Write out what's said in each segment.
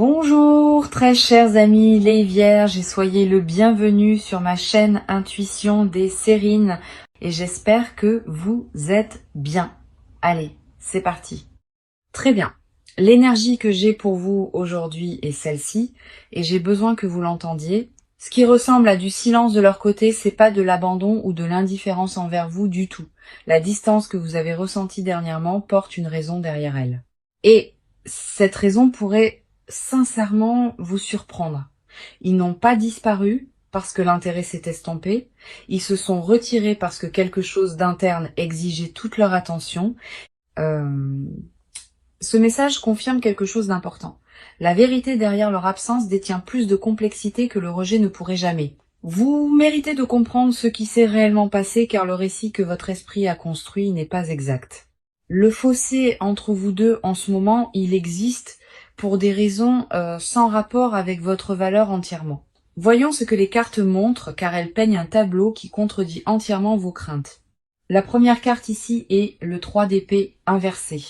Bonjour très chers amis les vierges et soyez le bienvenu sur ma chaîne Intuition des Sérines et j'espère que vous êtes bien. Allez, c'est parti. Très bien. L'énergie que j'ai pour vous aujourd'hui est celle-ci et j'ai besoin que vous l'entendiez. Ce qui ressemble à du silence de leur côté, c'est pas de l'abandon ou de l'indifférence envers vous du tout. La distance que vous avez ressentie dernièrement porte une raison derrière elle. Et cette raison pourrait sincèrement vous surprendre. Ils n'ont pas disparu parce que l'intérêt s'est estompé, ils se sont retirés parce que quelque chose d'interne exigeait toute leur attention. Ce message confirme quelque chose d'important. La vérité derrière leur absence détient plus de complexité que le rejet ne pourrait jamais. Vous méritez de comprendre ce qui s'est réellement passé car le récit que votre esprit a construit n'est pas exact. Le fossé entre vous deux en ce moment, il existe pour des raisons sans rapport avec votre valeur entièrement. Voyons ce que les cartes montrent car elles peignent un tableau qui contredit entièrement vos craintes. La première carte ici est le 3 d'épée inversé.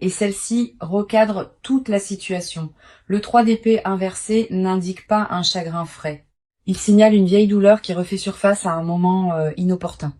Et celle-ci recadre toute la situation. Le 3 d'épée inversé n'indique pas un chagrin frais. Il signale une vieille douleur qui refait surface à un moment inopportun.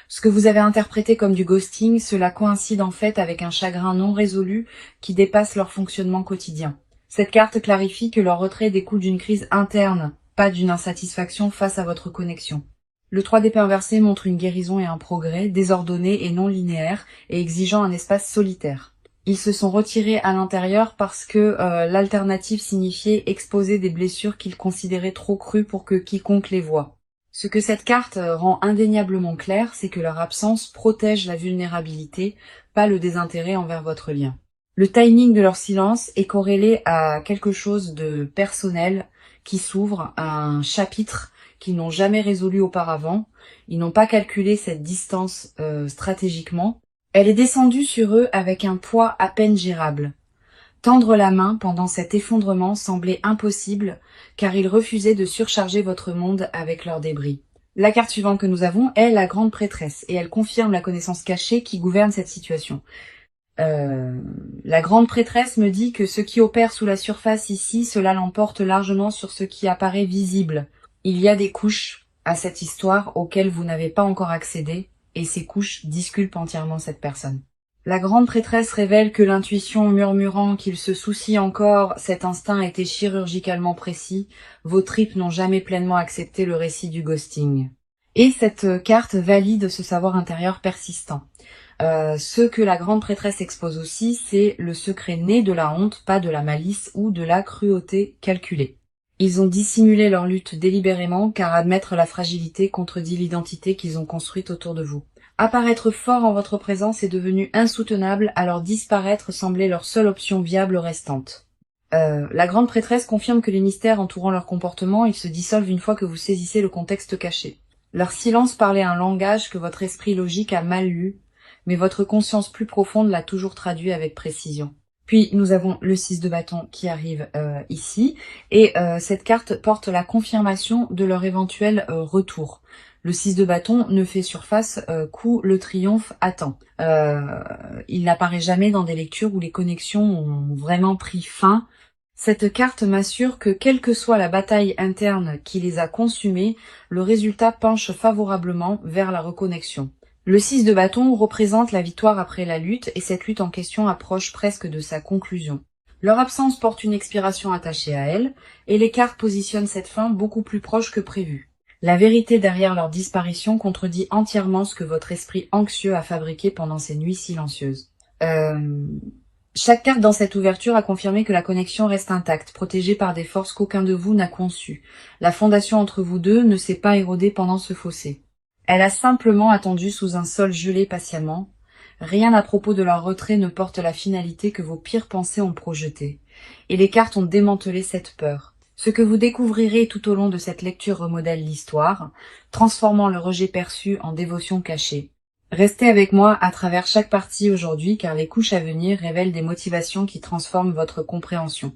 Ce que vous avez interprété comme du ghosting, cela coïncide en fait avec un chagrin non résolu qui dépasse leur fonctionnement quotidien. Cette carte clarifie que leur retrait découle d'une crise interne, pas d'une insatisfaction face à votre connexion. Le 3 d'épée inversé montre une guérison et un progrès, désordonné et non linéaire, et exigeant un espace solitaire. Ils se sont retirés à l'intérieur parce que l'alternative signifiait exposer des blessures qu'ils considéraient trop crues pour que quiconque les voie. Ce que cette carte rend indéniablement clair, c'est que leur absence protège la vulnérabilité, pas le désintérêt envers votre lien. Le timing de leur silence est corrélé à quelque chose de personnel qui s'ouvre, à un chapitre qu'ils n'ont jamais résolu auparavant. Ils n'ont pas calculé cette distance stratégiquement. Elle est descendue sur eux avec un poids à peine gérable. Tendre la main pendant cet effondrement semblait impossible, car ils refusaient de surcharger votre monde avec leurs débris. La carte suivante que nous avons est la grande prêtresse, et elle confirme la connaissance cachée qui gouverne cette situation. La grande prêtresse me dit que ce qui opère sous la surface ici, cela l'emporte largement sur ce qui apparaît visible. Il y a des couches à cette histoire auxquelles vous n'avez pas encore accédé, et ces couches disculpent entièrement cette personne. La grande prêtresse révèle que l'intuition murmurant qu'il se soucie encore, cet instinct était chirurgicalement précis, vos tripes n'ont jamais pleinement accepté le récit du ghosting. Et cette carte valide ce savoir intérieur persistant. Ce que la grande prêtresse expose aussi, c'est le secret né de la honte, pas de la malice ou de la cruauté calculée. Ils ont dissimulé leur lutte délibérément car admettre la fragilité contredit l'identité qu'ils ont construite autour de vous. Apparaître fort en votre présence est devenu insoutenable, alors disparaître semblait leur seule option viable restante. La grande prêtresse confirme que les mystères entourant leur comportement, ils se dissolvent une fois que vous saisissez le contexte caché. Leur silence parlait un langage que votre esprit logique a mal lu, mais votre conscience plus profonde l'a toujours traduit avec précision. Puis nous avons le 6 de bâton qui arrive ici, et cette carte porte la confirmation de leur éventuel retour. Le 6 de bâton ne fait surface qu'où le triomphe attend. Il n'apparaît jamais dans des lectures où les connexions ont vraiment pris fin. Cette carte m'assure que quelle que soit la bataille interne qui les a consumés, le résultat penche favorablement vers la reconnexion. Le 6 de bâton représente la victoire après la lutte et cette lutte en question approche presque de sa conclusion. Leur absence porte une expiration attachée à elle et les cartes positionnent cette fin beaucoup plus proche que prévu. La vérité derrière leur disparition contredit entièrement ce que votre esprit anxieux a fabriqué pendant ces nuits silencieuses. Chaque carte dans cette ouverture a confirmé que la connexion reste intacte, protégée par des forces qu'aucun de vous n'a conçues. La fondation entre vous deux ne s'est pas érodée pendant ce fossé. Elle a simplement attendu sous un sol gelé patiemment. Rien à propos de leur retrait ne porte la finalité que vos pires pensées ont projetée. Et les cartes ont démantelé cette peur. Ce que vous découvrirez tout au long de cette lecture remodèle l'histoire, transformant le rejet perçu en dévotion cachée. Restez avec moi à travers chaque partie aujourd'hui car les couches à venir révèlent des motivations qui transforment votre compréhension.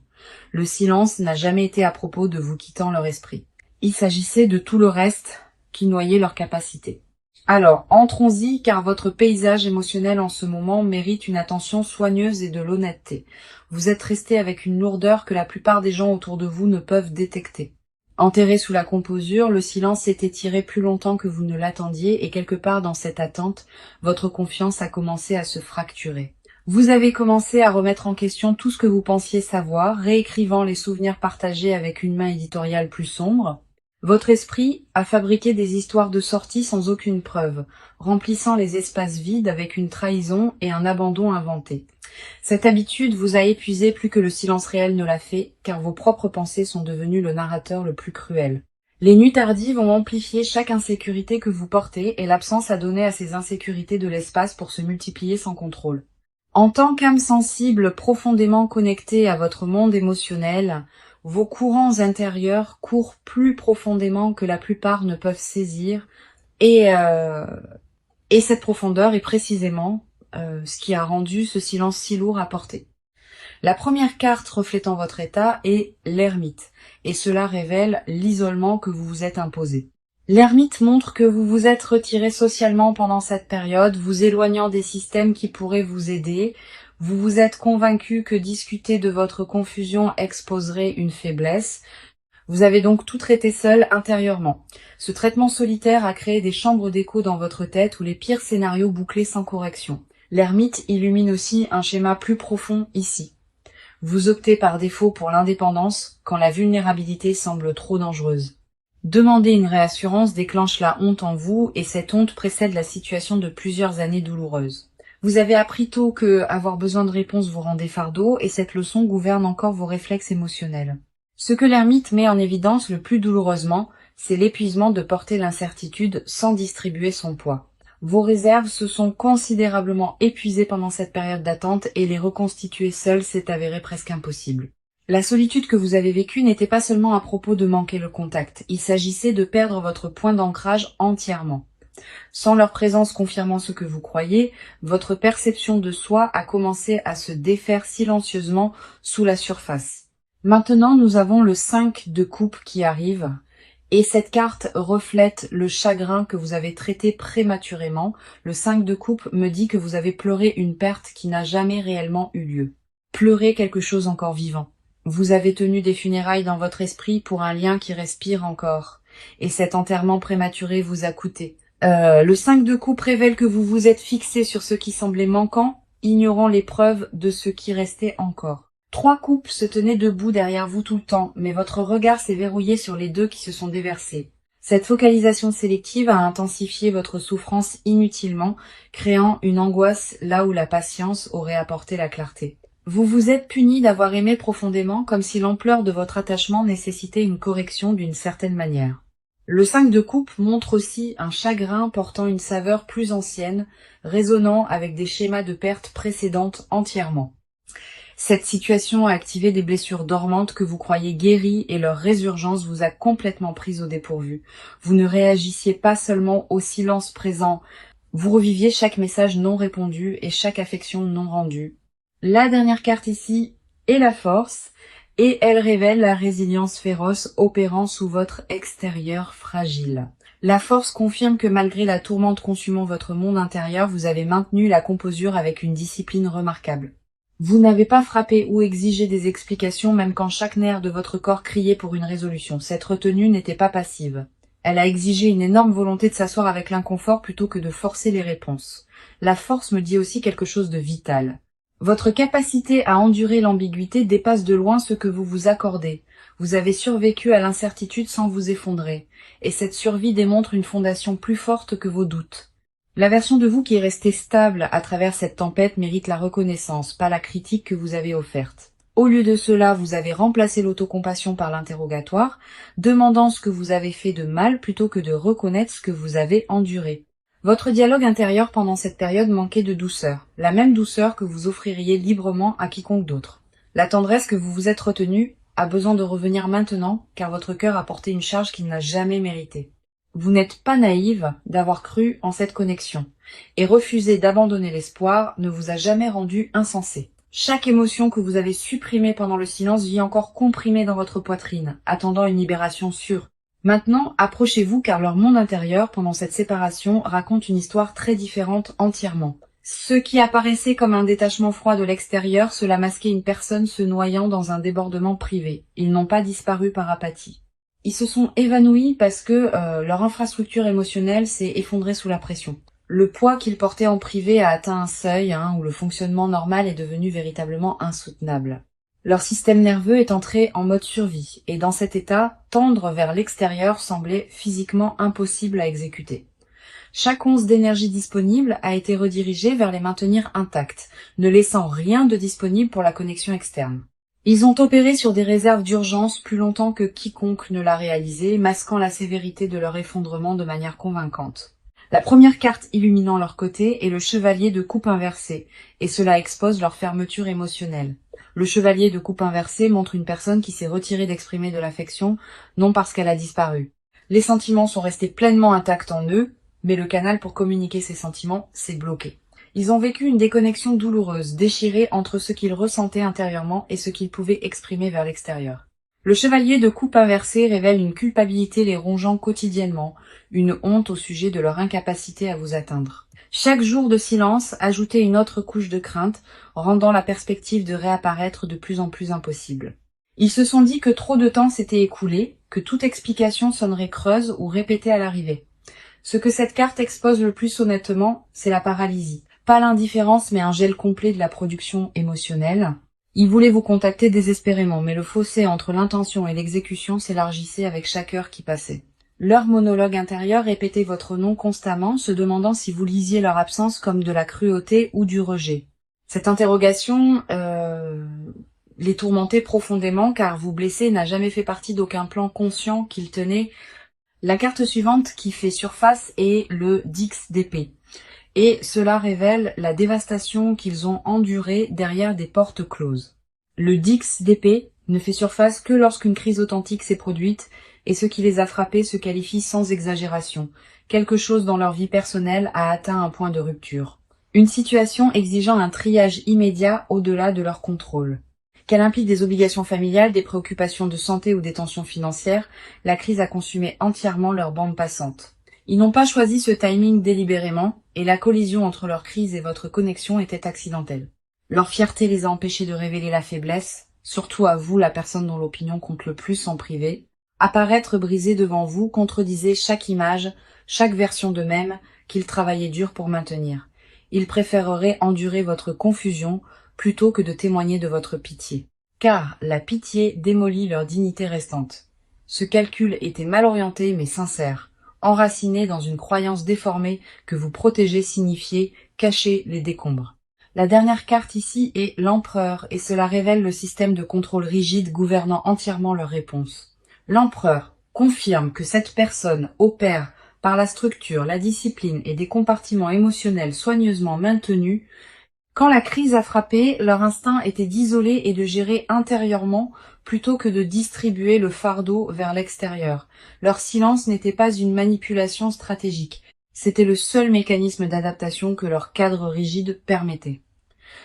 Le silence n'a jamais été à propos de vous quittant leur esprit. Il s'agissait de tout le reste qui noyait leur capacité. Alors, entrons-y, car votre paysage émotionnel en ce moment mérite une attention soigneuse et de l'honnêteté. Vous êtes resté avec une lourdeur que la plupart des gens autour de vous ne peuvent détecter. Enterré sous la composure, le silence s'est étiré plus longtemps que vous ne l'attendiez et quelque part dans cette attente, votre confiance a commencé à se fracturer. Vous avez commencé à remettre en question tout ce que vous pensiez savoir, réécrivant les souvenirs partagés avec une main éditoriale plus sombre. Votre esprit a fabriqué des histoires de sortie sans aucune preuve, remplissant les espaces vides avec une trahison et un abandon inventé. Cette habitude vous a épuisé plus que le silence réel ne l'a fait, car vos propres pensées sont devenues le narrateur le plus cruel. Les nuits tardives ont amplifié chaque insécurité que vous portez et l'absence a donné à ces insécurités de l'espace pour se multiplier sans contrôle. En tant qu'âme sensible profondément connectée à votre monde émotionnel, vos courants intérieurs courent plus profondément que la plupart ne peuvent saisir et, euh, et cette profondeur est précisément ce qui a rendu ce silence si lourd à porter. La première carte reflétant votre état est l'ermite, et cela révèle l'isolement que vous vous êtes imposé. L'ermite montre que vous vous êtes retiré socialement pendant cette période, vous éloignant des systèmes qui pourraient vous aider. Vous vous êtes convaincu que discuter de votre confusion exposerait une faiblesse. Vous avez donc tout traité seul intérieurement. Ce traitement solitaire a créé des chambres d'écho dans votre tête où les pires scénarios bouclés sans correction. L'ermite illumine aussi un schéma plus profond ici. Vous optez par défaut pour l'indépendance quand la vulnérabilité semble trop dangereuse. Demander une réassurance déclenche la honte en vous et cette honte précède la situation de plusieurs années douloureuses. Vous avez appris tôt que avoir besoin de réponses vous rendait fardeau et cette leçon gouverne encore vos réflexes émotionnels. Ce que l'ermite met en évidence le plus douloureusement, c'est l'épuisement de porter l'incertitude sans distribuer son poids. Vos réserves se sont considérablement épuisées pendant cette période d'attente et les reconstituer seules s'est avéré presque impossible. La solitude que vous avez vécue n'était pas seulement à propos de manquer le contact, il s'agissait de perdre votre point d'ancrage entièrement. Sans leur présence confirmant ce que vous croyez, votre perception de soi a commencé à se défaire silencieusement sous la surface. Maintenant, nous avons le 5 de coupe qui arrive, et cette carte reflète le chagrin que vous avez traité prématurément. Le 5 de coupe me dit que vous avez pleuré une perte qui n'a jamais réellement eu lieu. Pleurez quelque chose encore vivant. Vous avez tenu des funérailles dans votre esprit pour un lien qui respire encore, et cet enterrement prématuré vous a coûté. Le 5 de coupe révèle que vous vous êtes fixé sur ce qui semblait manquant, ignorant les preuves de ce qui restait encore. 3 coupes se tenaient debout derrière vous tout le temps, mais votre regard s'est verrouillé sur les 2 qui se sont déversés. Cette focalisation sélective a intensifié votre souffrance inutilement, créant une angoisse là où la patience aurait apporté la clarté. Vous vous êtes puni d'avoir aimé profondément comme si l'ampleur de votre attachement nécessitait une correction d'une certaine manière. Le 5 de coupe montre aussi un chagrin portant une saveur plus ancienne, résonnant avec des schémas de perte précédentes entièrement. Cette situation a activé des blessures dormantes que vous croyez guéries et leur résurgence vous a complètement prise au dépourvu. Vous ne réagissiez pas seulement au silence présent, vous reviviez chaque message non répondu et chaque affection non rendue. La dernière carte ici est la force, et elle révèle la résilience féroce opérant sous votre extérieur fragile. La force confirme que malgré la tourmente consumant votre monde intérieur, vous avez maintenu la composure avec une discipline remarquable. Vous n'avez pas frappé ou exigé des explications même quand chaque nerf de votre corps criait pour une résolution. Cette retenue n'était pas passive. Elle a exigé une énorme volonté de s'asseoir avec l'inconfort plutôt que de forcer les réponses. La force me dit aussi quelque chose de vital. Votre capacité à endurer l'ambiguïté dépasse de loin ce que vous vous accordez. Vous avez survécu à l'incertitude sans vous effondrer, et cette survie démontre une fondation plus forte que vos doutes. La version de vous qui est restée stable à travers cette tempête mérite la reconnaissance, pas la critique que vous avez offerte. Au lieu de cela, vous avez remplacé l'autocompassion par l'interrogatoire, demandant ce que vous avez fait de mal plutôt que de reconnaître ce que vous avez enduré. Votre dialogue intérieur pendant cette période manquait de douceur, la même douceur que vous offririez librement à quiconque d'autre. La tendresse que vous vous êtes retenue a besoin de revenir maintenant, car votre cœur a porté une charge qu'il n'a jamais méritée. Vous n'êtes pas naïve d'avoir cru en cette connexion, et refuser d'abandonner l'espoir ne vous a jamais rendu insensé. Chaque émotion que vous avez supprimée pendant le silence vit encore comprimée dans votre poitrine, attendant une libération sûre. Maintenant, approchez-vous car leur monde intérieur, pendant cette séparation, raconte une histoire très différente entièrement. Ce qui apparaissait comme un détachement froid de l'extérieur, cela masquait une personne se noyant dans un débordement privé. Ils n'ont pas disparu par apathie. Ils se sont évanouis parce que leur infrastructure émotionnelle s'est effondrée sous la pression. Le poids qu'ils portaient en privé a atteint un seuil où le fonctionnement normal est devenu véritablement insoutenable. Leur système nerveux est entré en mode survie, et dans cet état, tendre vers l'extérieur semblait physiquement impossible à exécuter. Chaque once d'énergie disponible a été redirigée vers les maintenir intacts, ne laissant rien de disponible pour la connexion externe. Ils ont opéré sur des réserves d'urgence plus longtemps que quiconque ne l'a réalisé, masquant la sévérité de leur effondrement de manière convaincante. La première carte illuminant leur côté est le chevalier de coupe inversée, et cela expose leur fermeture émotionnelle. Le chevalier de coupe inversée montre une personne qui s'est retirée d'exprimer de l'affection, non parce qu'elle a disparu. Les sentiments sont restés pleinement intacts en eux, mais le canal pour communiquer ces sentiments s'est bloqué. Ils ont vécu une déconnexion douloureuse, déchirée entre ce qu'ils ressentaient intérieurement et ce qu'ils pouvaient exprimer vers l'extérieur. Le chevalier de coupe inversée révèle une culpabilité les rongeant quotidiennement, une honte au sujet de leur incapacité à vous atteindre. Chaque jour de silence ajoutait une autre couche de crainte, rendant la perspective de réapparaître de plus en plus impossible. Ils se sont dit que trop de temps s'était écoulé, que toute explication sonnerait creuse ou répétée à l'arrivée. Ce que cette carte expose le plus honnêtement, c'est la paralysie. Pas l'indifférence, mais un gel complet de la production émotionnelle. Ils voulaient vous contacter désespérément, mais le fossé entre l'intention et l'exécution s'élargissait avec chaque heure qui passait. Leur monologue intérieur répétait votre nom constamment, se demandant si vous lisiez leur absence comme de la cruauté ou du rejet. Cette interrogation les tourmentait profondément, car vous blesser n'a jamais fait partie d'aucun plan conscient qu'ils tenaient. La carte suivante qui fait surface est le Dix d'épée. Et cela révèle la dévastation qu'ils ont endurée derrière des portes closes. Le Dix d'épée ne fait surface que lorsqu'une crise authentique s'est produite, et ce qui les a frappés se qualifie sans exagération. Quelque chose dans leur vie personnelle a atteint un point de rupture. Une situation exigeant un triage immédiat au-delà de leur contrôle. Qu'elle implique des obligations familiales, des préoccupations de santé ou des tensions financières, la crise a consumé entièrement leur bande passante. Ils n'ont pas choisi ce timing délibérément, et la collision entre leur crise et votre connexion était accidentelle. Leur fierté les a empêchés de révéler la faiblesse, surtout à vous, la personne dont l'opinion compte le plus en privé. Apparaître brisé devant vous contredisait chaque image, chaque version d'eux-mêmes qu'ils travaillaient dur pour maintenir. Ils préféreraient endurer votre confusion plutôt que de témoigner de votre pitié. Car la pitié démolit leur dignité restante. Ce calcul était mal orienté mais sincère. Enraciné dans une croyance déformée que vous protéger signifiait cacher les décombres. La dernière carte ici est l'empereur, et cela révèle le système de contrôle rigide gouvernant entièrement leurs réponses. L'empereur confirme que cette personne opère par la structure, la discipline et des compartiments émotionnels soigneusement maintenus. Quand la crise a frappé, leur instinct était d'isoler et de gérer intérieurement plutôt que de distribuer le fardeau vers l'extérieur. Leur silence n'était pas une manipulation stratégique, c'était le seul mécanisme d'adaptation que leur cadre rigide permettait.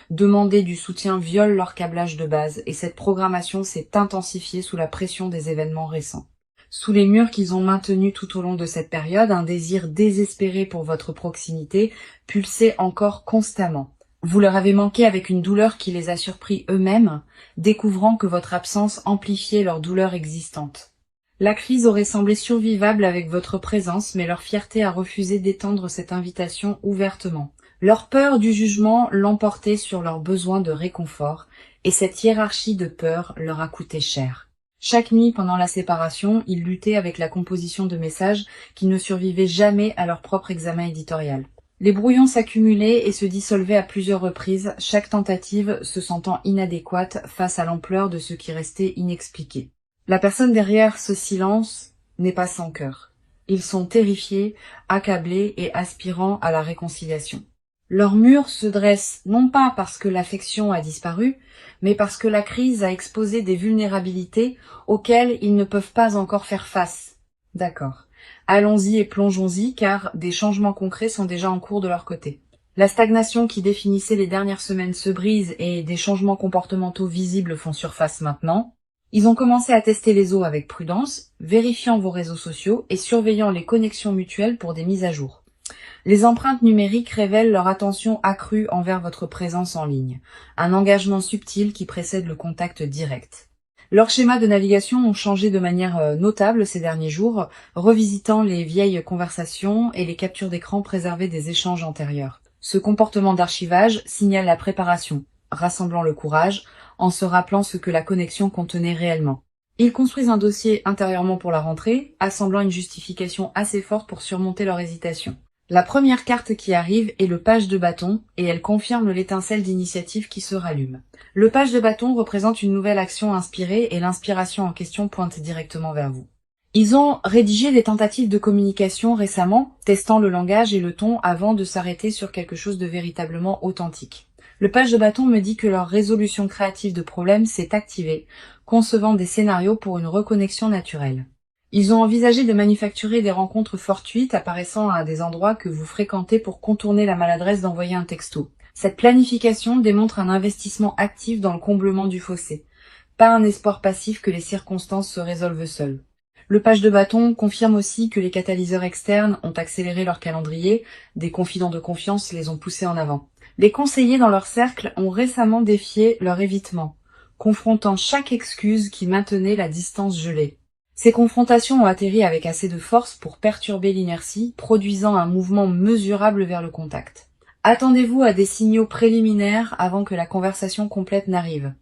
Demander du soutien viole leur câblage de base, et cette programmation s'est intensifiée sous la pression des événements récents. Sous les murs qu'ils ont maintenus tout au long de cette période, un désir désespéré pour votre proximité pulsait encore constamment. Vous leur avez manqué avec une douleur qui les a surpris eux-mêmes, découvrant que votre absence amplifiait leur douleur existante. La crise aurait semblé survivable avec votre présence, mais leur fierté a refusé d'étendre cette invitation ouvertement. Leur peur du jugement l'emportait sur leur besoin de réconfort, et cette hiérarchie de peur leur a coûté cher. Chaque nuit pendant la séparation, ils luttaient avec la composition de messages qui ne survivaient jamais à leur propre examen éditorial. Les brouillons s'accumulaient et se dissolvaient à plusieurs reprises, chaque tentative se sentant inadéquate face à l'ampleur de ce qui restait inexpliqué. La personne derrière ce silence n'est pas sans cœur. Ils sont terrifiés, accablés et aspirant à la réconciliation. Leur mur se dresse non pas parce que l'affection a disparu, mais parce que la crise a exposé des vulnérabilités auxquelles ils ne peuvent pas encore faire face. D'accord. Allons-y et plongeons-y, car des changements concrets sont déjà en cours de leur côté. La stagnation qui définissait les dernières semaines se brise et des changements comportementaux visibles font surface maintenant. Ils ont commencé à tester les eaux avec prudence, vérifiant vos réseaux sociaux et surveillant les connexions mutuelles pour des mises à jour. Les empreintes numériques révèlent leur attention accrue envers votre présence en ligne, un engagement subtil qui précède le contact direct. Leurs schémas de navigation ont changé de manière notable ces derniers jours, revisitant les vieilles conversations et les captures d'écran préservées des échanges antérieurs. Ce comportement d'archivage signale la préparation, rassemblant le courage, en se rappelant ce que la connexion contenait réellement. Ils construisent un dossier intérieurement pour la rentrée, assemblant une justification assez forte pour surmonter leur hésitation. La première carte qui arrive est le page de bâton, et elle confirme l'étincelle d'initiative qui se rallume. Le page de bâton représente une nouvelle action inspirée et l'inspiration en question pointe directement vers vous. Ils ont rédigé des tentatives de communication récemment, testant le langage et le ton avant de s'arrêter sur quelque chose de véritablement authentique. Le page de bâton me dit que leur résolution créative de problèmes s'est activée, concevant des scénarios pour une reconnexion naturelle. Ils ont envisagé de manufacturer des rencontres fortuites apparaissant à des endroits que vous fréquentez pour contourner la maladresse d'envoyer un texto. Cette planification démontre un investissement actif dans le comblement du fossé, pas un espoir passif que les circonstances se résolvent seules. Le page de bâton confirme aussi que les catalyseurs externes ont accéléré leur calendrier, des confidents de confiance les ont poussés en avant. Les conseillers dans leur cercle ont récemment défié leur évitement, confrontant chaque excuse qui maintenait la distance gelée. Ces confrontations ont atterri avec assez de force pour perturber l'inertie, produisant un mouvement mesurable vers le contact. Attendez-vous à des signaux préliminaires avant que la conversation complète n'arrive.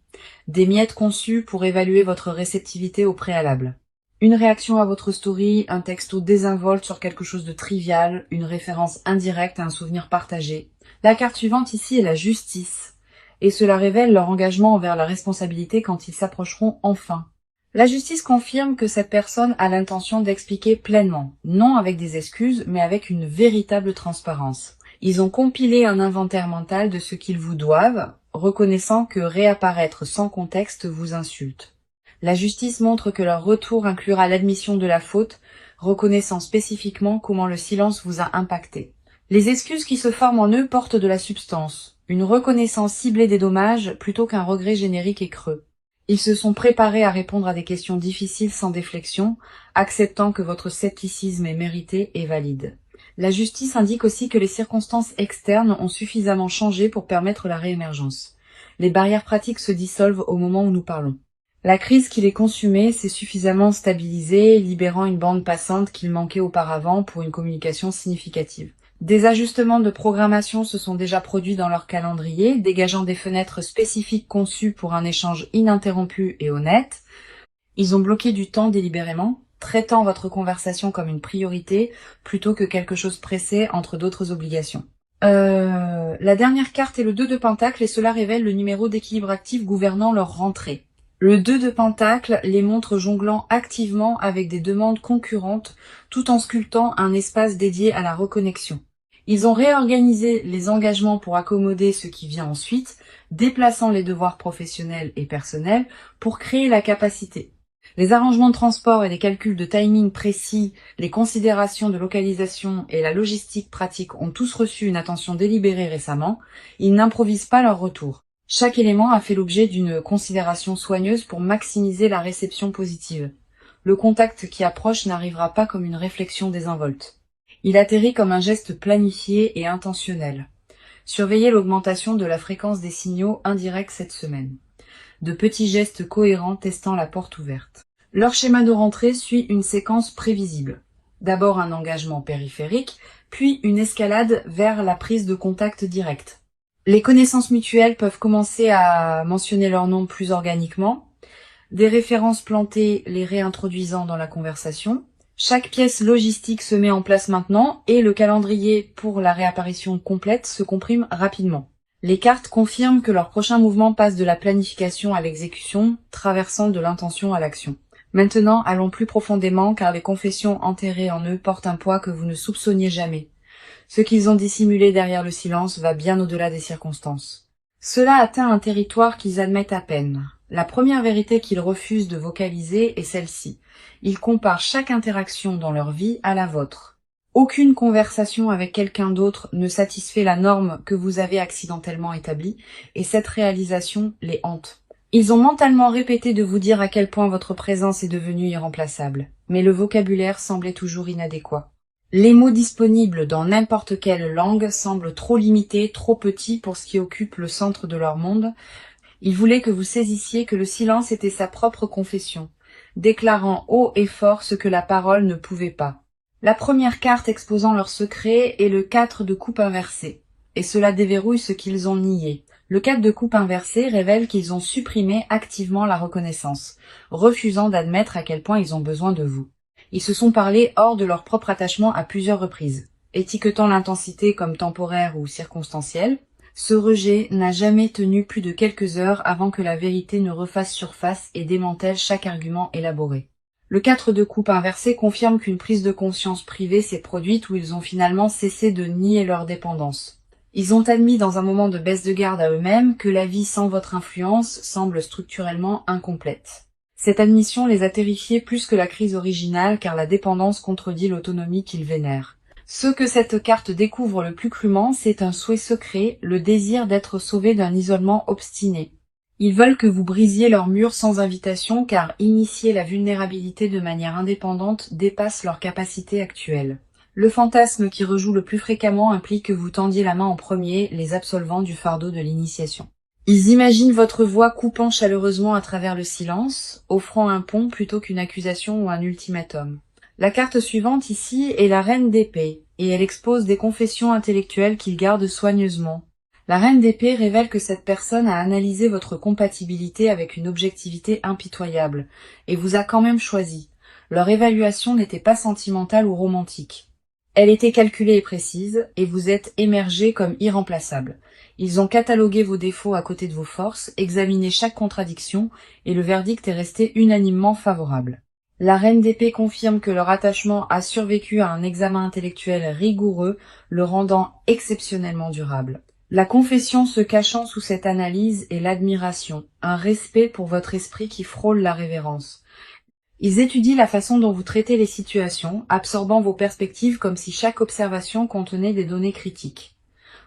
Des miettes conçues pour évaluer votre réceptivité au préalable. Une réaction à votre story, un texto désinvolte sur quelque chose de trivial, une référence indirecte à un souvenir partagé. La carte suivante ici est la justice, et cela révèle leur engagement envers la responsabilité quand ils s'approcheront enfin. La justice confirme que cette personne a l'intention d'expliquer pleinement, non avec des excuses, mais avec une véritable transparence. Ils ont compilé un inventaire mental de ce qu'ils vous doivent, reconnaissant que réapparaître sans contexte vous insulte. La justice montre que leur retour inclura l'admission de la faute, reconnaissant spécifiquement comment le silence vous a impacté. Les excuses qui se forment en eux portent de la substance, une reconnaissance ciblée des dommages plutôt qu'un regret générique et creux. Ils se sont préparés à répondre à des questions difficiles sans déflexion, acceptant que votre scepticisme est mérité et valide. La justice indique aussi que les circonstances externes ont suffisamment changé pour permettre la réémergence. Les barrières pratiques se dissolvent au moment où nous parlons. La crise qui les consumait s'est suffisamment stabilisée, libérant une bande passante qu'il manquait auparavant pour une communication significative. Des ajustements de programmation se sont déjà produits dans leur calendrier, dégageant des fenêtres spécifiques conçues pour un échange ininterrompu et honnête. Ils ont bloqué du temps délibérément, traitant votre conversation comme une priorité plutôt que quelque chose pressé entre d'autres obligations. La dernière carte est le 2 de Pentacle et cela révèle le numéro d'équilibre actif gouvernant leur rentrée. Le 2 de Pentacle les montre jonglant activement avec des demandes concurrentes tout en sculptant un espace dédié à la reconnexion. Ils ont réorganisé les engagements pour accommoder ce qui vient ensuite, déplaçant les devoirs professionnels et personnels pour créer la capacité. Les arrangements de transport et les calculs de timing précis, les considérations de localisation et la logistique pratique ont tous reçu une attention délibérée récemment. Ils n'improvisent pas leur retour. Chaque élément a fait l'objet d'une considération soigneuse pour maximiser la réception positive. Le contact qui approche n'arrivera pas comme une réflexion désinvolte. Il atterrit comme un geste planifié et intentionnel. Surveillez l'augmentation de la fréquence des signaux indirects cette semaine. De petits gestes cohérents testant la porte ouverte. Leur schéma de rentrée suit une séquence prévisible. D'abord un engagement périphérique, puis une escalade vers la prise de contact direct. Les connaissances mutuelles peuvent commencer à mentionner leur nom plus organiquement, des références plantées les réintroduisant dans la conversation. Chaque pièce logistique se met en place maintenant et le calendrier pour la réapparition complète se comprime rapidement. Les cartes confirment que leur prochain mouvement passe de la planification à l'exécution, traversant de l'intention à l'action. Maintenant, allons plus profondément car les confessions enterrées en eux portent un poids que vous ne soupçonniez jamais. Ce qu'ils ont dissimulé derrière le silence va bien au-delà des circonstances. Cela atteint un territoire qu'ils admettent à peine. La première vérité qu'ils refusent de vocaliser est celle-ci. Ils comparent chaque interaction dans leur vie à la vôtre. Aucune conversation avec quelqu'un d'autre ne satisfait la norme que vous avez accidentellement établie, et cette réalisation les hante. Ils ont mentalement répété de vous dire à quel point votre présence est devenue irremplaçable, mais le vocabulaire semblait toujours inadéquat. Les mots disponibles dans n'importe quelle langue semblent trop limités, trop petits pour ce qui occupe le centre de leur monde. Ils voulaient que vous saisissiez que le silence était sa propre confession, déclarant haut et fort ce que la parole ne pouvait pas. La première carte exposant leur secret est le 4 de coupe inversé, et cela déverrouille ce qu'ils ont nié. Le 4 de coupe inversé révèle qu'ils ont supprimé activement la reconnaissance, refusant d'admettre à quel point ils ont besoin de vous. Ils se sont parlé hors de leur propre attachement à plusieurs reprises, étiquetant l'intensité comme temporaire ou circonstancielle. Ce rejet n'a jamais tenu plus de quelques heures avant que la vérité ne refasse surface et démantèle chaque argument élaboré. Le 4 de coupe inversé confirme qu'une prise de conscience privée s'est produite où ils ont finalement cessé de nier leur dépendance. Ils ont admis dans un moment de baisse de garde à eux-mêmes que la vie sans votre influence semble structurellement incomplète. Cette admission les a terrifiés plus que la crise originale car la dépendance contredit l'autonomie qu'ils vénèrent. Ce que cette carte découvre le plus crûment, c'est un souhait secret, le désir d'être sauvés d'un isolement obstiné. Ils veulent que vous brisiez leurs murs sans invitation car initier la vulnérabilité de manière indépendante dépasse leur capacité actuelle. Le fantasme qui rejoue le plus fréquemment implique que vous tendiez la main en premier, les absolvant du fardeau de l'initiation. Ils imaginent votre voix coupant chaleureusement à travers le silence, offrant un pont plutôt qu'une accusation ou un ultimatum. La carte suivante ici est la reine d'épée, et elle expose des confessions intellectuelles qu'ils gardent soigneusement. La reine d'épée révèle que cette personne a analysé votre compatibilité avec une objectivité impitoyable, et vous a quand même choisi. Leur évaluation n'était pas sentimentale ou romantique. Elle était calculée et précise, et vous êtes émergé comme irremplaçable. Ils ont catalogué vos défauts à côté de vos forces, examiné chaque contradiction, et le verdict est resté unanimement favorable. La reine d'épée confirme que leur attachement a survécu à un examen intellectuel rigoureux, le rendant exceptionnellement durable. La confession se cachant sous cette analyse est l'admiration, un respect pour votre esprit qui frôle la révérence. Ils étudient la façon dont vous traitez les situations, absorbant vos perspectives comme si chaque observation contenait des données critiques.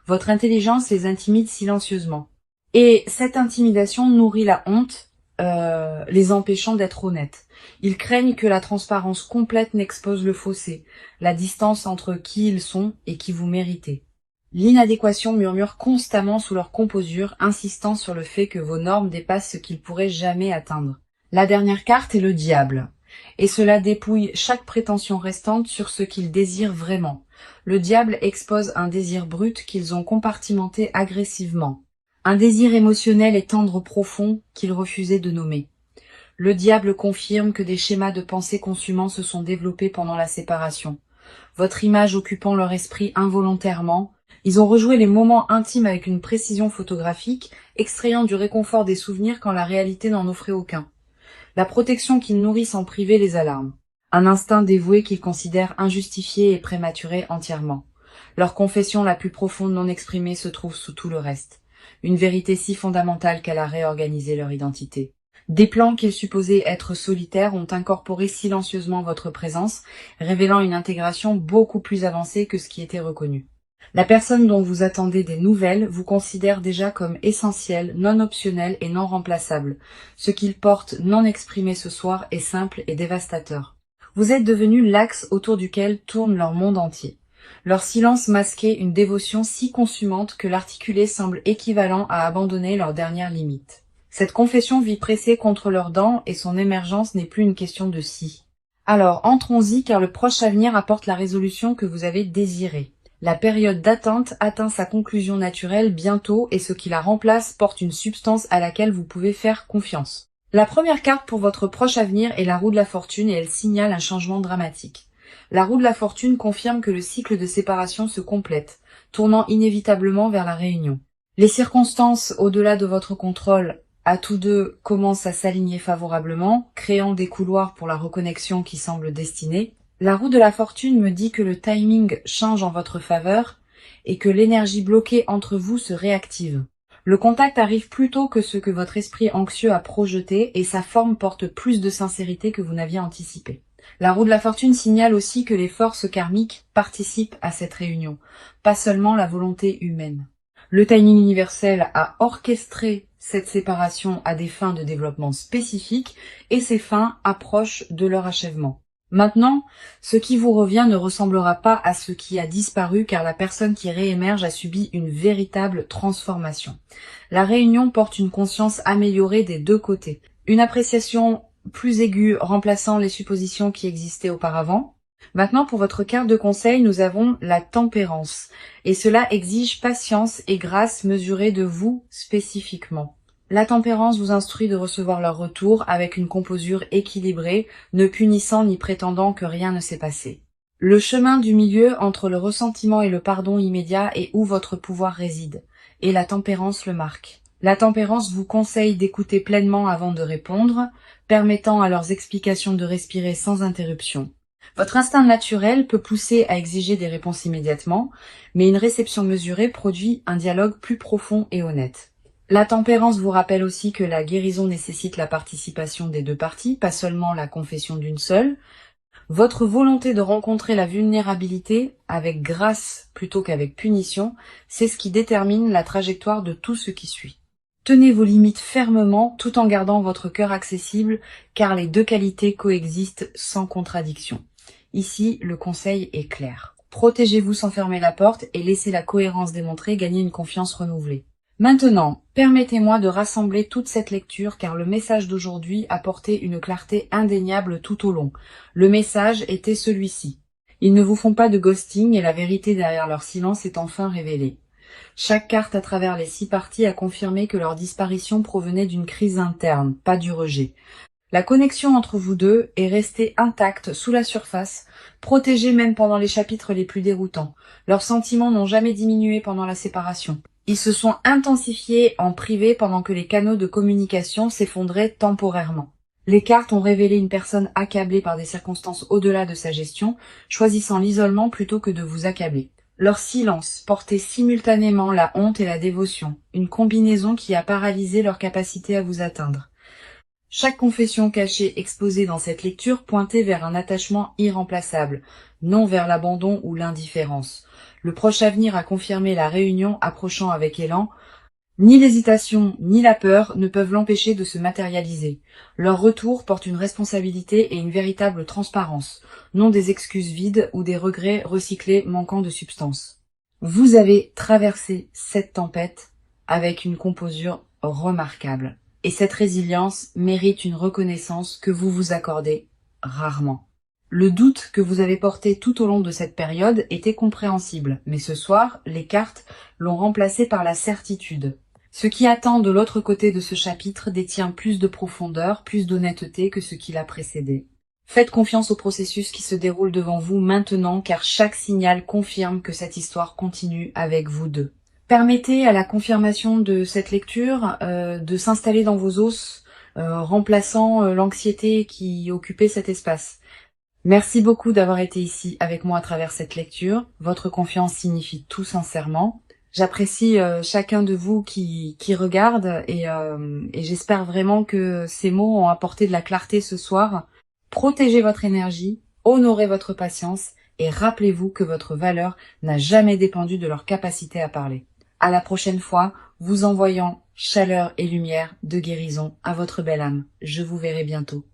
Votre intelligence les intimide silencieusement. Et cette intimidation nourrit la honte, les empêchant d'être honnêtes. Ils craignent que la transparence complète n'expose le fossé, la distance entre qui ils sont et qui vous méritez. L'inadéquation murmure constamment sous leur composure, insistant sur le fait que vos normes dépassent ce qu'ils pourraient jamais atteindre. La dernière carte est le diable, et cela dépouille chaque prétention restante sur ce qu'ils désirent vraiment. Le diable expose un désir brut qu'ils ont compartimenté agressivement, un désir émotionnel et tendre profond qu'ils refusaient de nommer. Le diable confirme que des schémas de pensée consumants se sont développés pendant la séparation. Votre image occupant leur esprit involontairement, ils ont rejoué les moments intimes avec une précision photographique, extrayant du réconfort des souvenirs quand la réalité n'en offrait aucun. La protection qu'ils nourrissent en privé les alarme. Un instinct dévoué qu'ils considèrent injustifié et prématuré entièrement. Leur confession la plus profonde non exprimée se trouve sous tout le reste. Une vérité si fondamentale qu'elle a réorganisé leur identité. Des plans qu'ils supposaient être solitaires ont incorporé silencieusement votre présence, révélant une intégration beaucoup plus avancée que ce qui était reconnu. La personne dont vous attendez des nouvelles vous considère déjà comme essentielle, non optionnelle et non remplaçable. Ce qu'ils portent non exprimé ce soir est simple et dévastateur. Vous êtes devenu l'axe autour duquel tourne leur monde entier. Leur silence masquait une dévotion si consumante que l'articulé semble équivalent à abandonner leur dernière limite. Cette confession vit pressée contre leurs dents et son émergence n'est plus une question de si. Alors entrons-y car le proche avenir apporte la résolution que vous avez désirée. La période d'attente atteint sa conclusion naturelle bientôt et ce qui la remplace porte une substance à laquelle vous pouvez faire confiance. La première carte pour votre proche avenir est la roue de la fortune et elle signale un changement dramatique. La roue de la fortune confirme que le cycle de séparation se complète, tournant inévitablement vers la réunion. Les circonstances au-delà de votre contrôle à tous deux commencent à s'aligner favorablement, créant des couloirs pour la reconnexion qui semble destinée. La roue de la fortune me dit que le timing change en votre faveur et que l'énergie bloquée entre vous se réactive. Le contact arrive plus tôt que ce que votre esprit anxieux a projeté et sa forme porte plus de sincérité que vous n'aviez anticipé. La roue de la fortune signale aussi que les forces karmiques participent à cette réunion, pas seulement la volonté humaine. Le timing universel a orchestré cette séparation a des fins de développement spécifiques et ces fins approchent de leur achèvement. Maintenant, ce qui vous revient ne ressemblera pas à ce qui a disparu car la personne qui réémerge a subi une véritable transformation. La réunion porte une conscience améliorée des deux côtés. Une appréciation plus aiguë remplaçant les suppositions qui existaient auparavant. Maintenant, pour votre carte de conseil, nous avons la tempérance. Et cela exige patience et grâce mesurée de vous spécifiquement. La tempérance vous instruit de recevoir leur retour avec une composure équilibrée, ne punissant ni prétendant que rien ne s'est passé. Le chemin du milieu entre le ressentiment et le pardon immédiat est où votre pouvoir réside, et la tempérance le marque. La tempérance vous conseille d'écouter pleinement avant de répondre, permettant à leurs explications de respirer sans interruption. Votre instinct naturel peut pousser à exiger des réponses immédiatement, mais une réception mesurée produit un dialogue plus profond et honnête. La tempérance vous rappelle aussi que la guérison nécessite la participation des deux parties, pas seulement la confession d'une seule. Votre volonté de rencontrer la vulnérabilité avec grâce plutôt qu'avec punition, c'est ce qui détermine la trajectoire de tout ce qui suit. Tenez vos limites fermement tout en gardant votre cœur accessible, car les deux qualités coexistent sans contradiction. Ici, le conseil est clair. Protégez-vous sans fermer la porte et laissez la cohérence démontrée gagner une confiance renouvelée. Maintenant, permettez-moi de rassembler toute cette lecture car le message d'aujourd'hui apportait une clarté indéniable tout au long. Le message était celui-ci. Ils ne vous font pas de ghosting et la vérité derrière leur silence est enfin révélée. Chaque carte à travers les 6 parties a confirmé que leur disparition provenait d'une crise interne, pas du rejet. La connexion entre vous deux est restée intacte sous la surface, protégée même pendant les chapitres les plus déroutants. Leurs sentiments n'ont jamais diminué pendant la séparation. Ils se sont intensifiés en privé pendant que les canaux de communication s'effondraient temporairement. Les cartes ont révélé une personne accablée par des circonstances au-delà de sa gestion, choisissant l'isolement plutôt que de vous accabler. Leur silence portait simultanément la honte et la dévotion, une combinaison qui a paralysé leur capacité à vous atteindre. Chaque confession cachée exposée dans cette lecture pointait vers un attachement irremplaçable, non vers l'abandon ou l'indifférence. Le proche avenir a confirmé la réunion approchant avec élan. Ni l'hésitation, ni la peur ne peuvent l'empêcher de se matérialiser. Leur retour porte une responsabilité et une véritable transparence, non des excuses vides ou des regrets recyclés manquant de substance. Vous avez traversé cette tempête avec une composure remarquable. Et cette résilience mérite une reconnaissance que vous vous accordez rarement. Le doute que vous avez porté tout au long de cette période était compréhensible, mais ce soir, les cartes l'ont remplacé par la certitude. Ce qui attend de l'autre côté de ce chapitre détient plus de profondeur, plus d'honnêteté que ce qui l'a précédé. Faites confiance au processus qui se déroule devant vous maintenant, car chaque signal confirme que cette histoire continue avec vous deux. Permettez à la confirmation de cette lecture de s'installer dans vos os, remplaçant l'anxiété qui occupait cet espace. Merci beaucoup d'avoir été ici avec moi à travers cette lecture. Votre confiance signifie tout sincèrement. J'apprécie chacun de vous qui regarde et j'espère vraiment que ces mots ont apporté de la clarté ce soir. Protégez votre énergie, honorez votre patience et rappelez-vous que votre valeur n'a jamais dépendu de leur capacité à parler. À la prochaine fois, vous envoyant chaleur et lumière de guérison à votre belle âme. Je vous verrai bientôt.